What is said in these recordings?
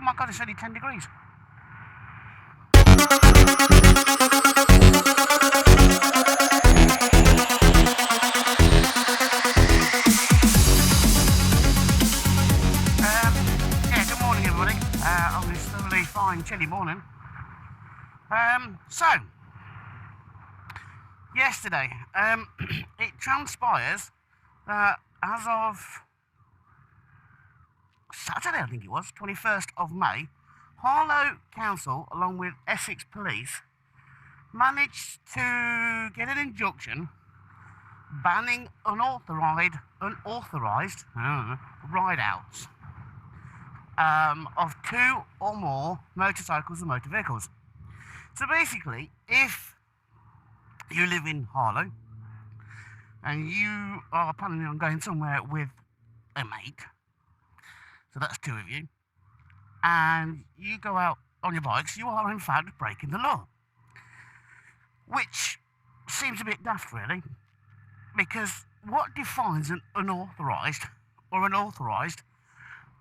my God, it's only 10 degrees. Yeah, good morning, everybody. On this lovely, fine, chilly morning. So, yesterday, it transpires that as of Saturday, I think it was, 21st of May, Harlow Council, along with Essex Police, managed to get an injunction banning unauthorised ride-outs of 2 or more motorcycles and motor vehicles. So basically, if you live in Harlow and you are planning on going somewhere with a mate, so that's 2 of you, and you go out on your bikes, you are in fact breaking the law. Which seems a bit daft, really, because what defines an unauthorised or an authorised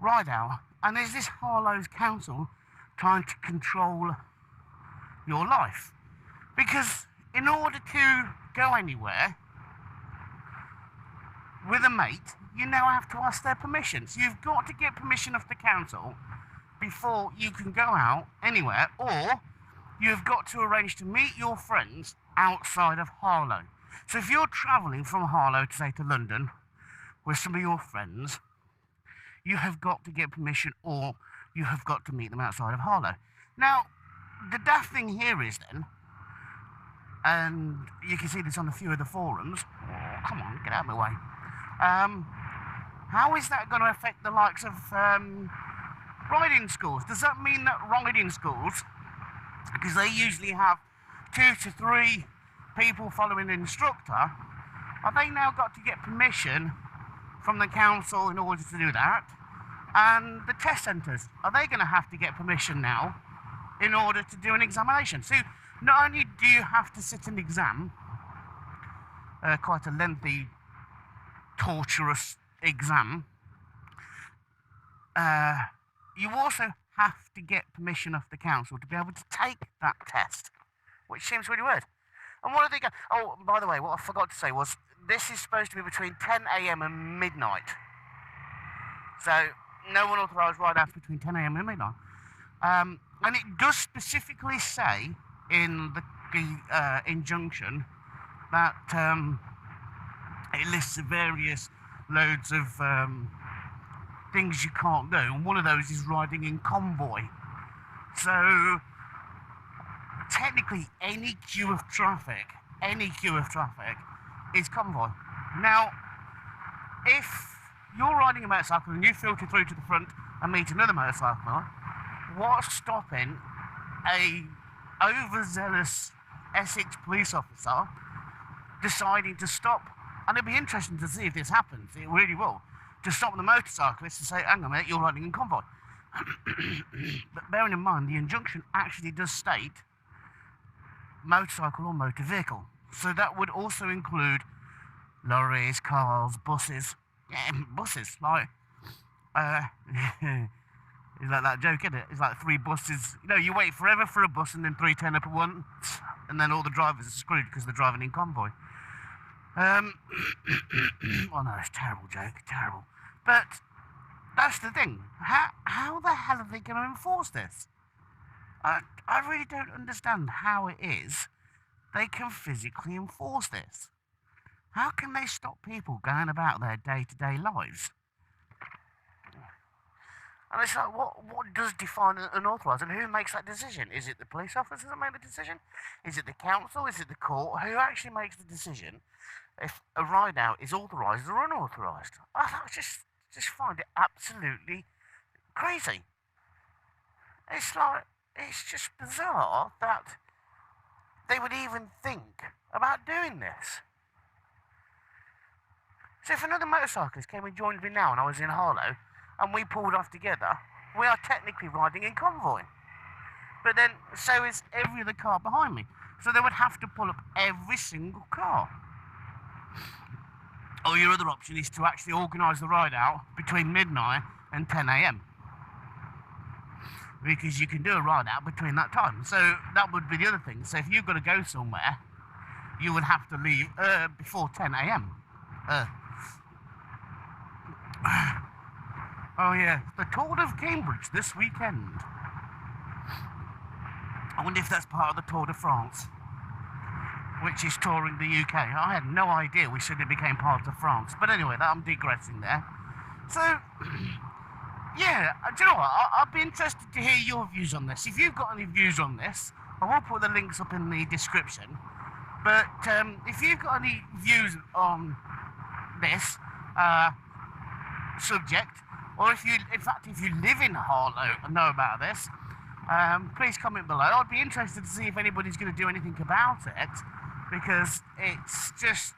ride-out? And is this Harlow's council trying to control your life? Because in order to go anywhere with a mate, you now have to ask their permission. So you've got to get permission of the council before you can go out anywhere, or you've got to arrange to meet your friends outside of Harlow. So if you're travelling from Harlow, to say to London, with some of your friends, you have got to get permission, or you have got to meet them outside of Harlow. Now, the daft thing here is then, and you can see this on a few of the forums, oh, come on, get out of my way. How is that going to affect the likes of riding schools? Does that mean that riding schools, because they usually have 2 to 3 people following an instructor, are they now got to get permission from the council in order to do that? And the test centres, are they going to have to get permission now in order to do an examination? So not only do you have to sit an exam, quite a lengthy, torturous exam, you also have to get permission of the council to be able to take that test, which seems really weird. And what are they going? Oh, by the way, what I forgot to say was this is supposed to be between 10 a.m. and midnight. So no unauthorised ride-outs between 10 a.m. and midnight. And it does specifically say in the injunction that it lists the various loads of things you can't do, and one of those is riding in convoy. So technically any queue of traffic is convoy. Now, if you're riding a motorcycle and you filter through to the front and meet another motorcycle, what's stopping a overzealous Essex police officer deciding to stop? And it'll be interesting to see if this happens, it really will, to stop the motorcyclist and say, hang on a minute, you're riding in convoy. But bearing in mind, the injunction actually does state motorcycle or motor vehicle. So that would also include lorries, cars, buses. Yeah, buses, like, it's like that joke, isn't it? It's like 3 buses. You know, you wait forever for a bus and then 3 turn up at once, and then all the drivers are screwed because they're driving in convoy. Oh no, it's a terrible joke, terrible. But that's the thing. How the hell are they going to enforce this? I really don't understand how it is they can physically enforce this. How can they stop people going about their day-to-day lives? And it's like, what does define unauthorised, and who makes that decision? Is it the police officers that make the decision? Is it the council? Is it the court? Who actually makes the decision if a ride-out is authorised or unauthorised? I just find it absolutely crazy. It's like, it's just bizarre that they would even think about doing this. So if another motorcyclist came and joined me now and I was in Harlow and we pulled off together, we are technically riding in convoy. But then so is every other car behind me. So they would have to pull up every single car. Or your other option is to actually organise the ride out between midnight and 10 a.m. because you can do a ride out between that time. So that would be the other thing. So if you've got to go somewhere, you would have to leave before 10 a.m. Oh yeah, the Tour of Cambridge this weekend. I wonder if that's part of the Tour de France, which is touring the UK. I had no idea we suddenly became part of France. But anyway, I'm digressing there. So, yeah, do you know what? I'd be interested to hear your views on this. If you've got any views on this, I will put the links up in the description. But if you've got any views on this subject, or if you live in Harlow and know about this, please comment below. I'd be interested to see if anybody's going to do anything about it, because it's just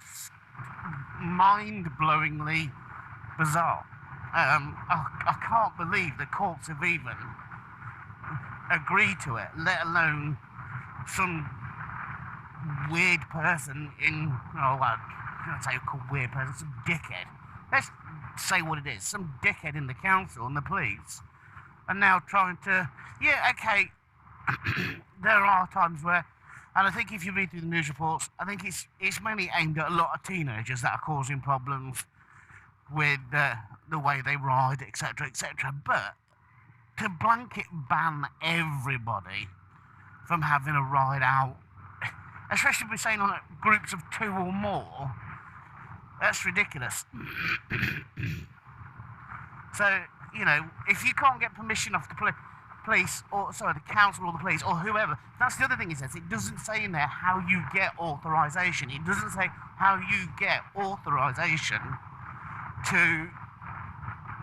mind-blowingly bizarre. I can't believe the courts have even agreed to it, let alone some weird person in, oh, well, I can't say called weird person, some dickhead. Let's say what it is, some dickhead in the council and the police are now trying to, yeah, okay, there are times where, and I think if you read through the news reports, I think it's mainly aimed at a lot of teenagers that are causing problems with the way they ride, etc., etc. But to blanket ban everybody from having a ride out, especially if we're saying on groups of 2 or more, that's ridiculous. So, you know, if you can't get permission off the police, or sorry, the council or the police or whoever, that's the other thing it says. It doesn't say in there how you get authorization. It doesn't say how you get authorization to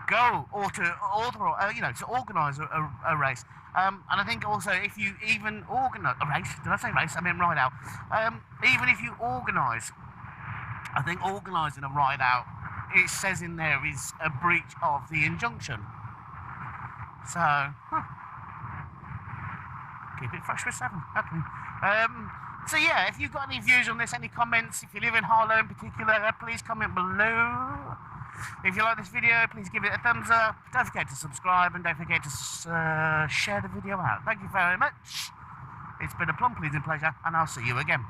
go or to authorize, to organise a race. And I think also if you even organise a race, did I say race? I meant ride out. Even if you organise, I think organising a ride out, it says in there is a breach of the injunction. So, keep it fresh for 7. Okay. So yeah, if you've got any views on this, any comments, if you live in Harlow in particular, please comment below. If you like this video, please give it a thumbs up. Don't forget to subscribe and don't forget to share the video out. Thank you very much. It's been a plum pleasing pleasure, and I'll see you again.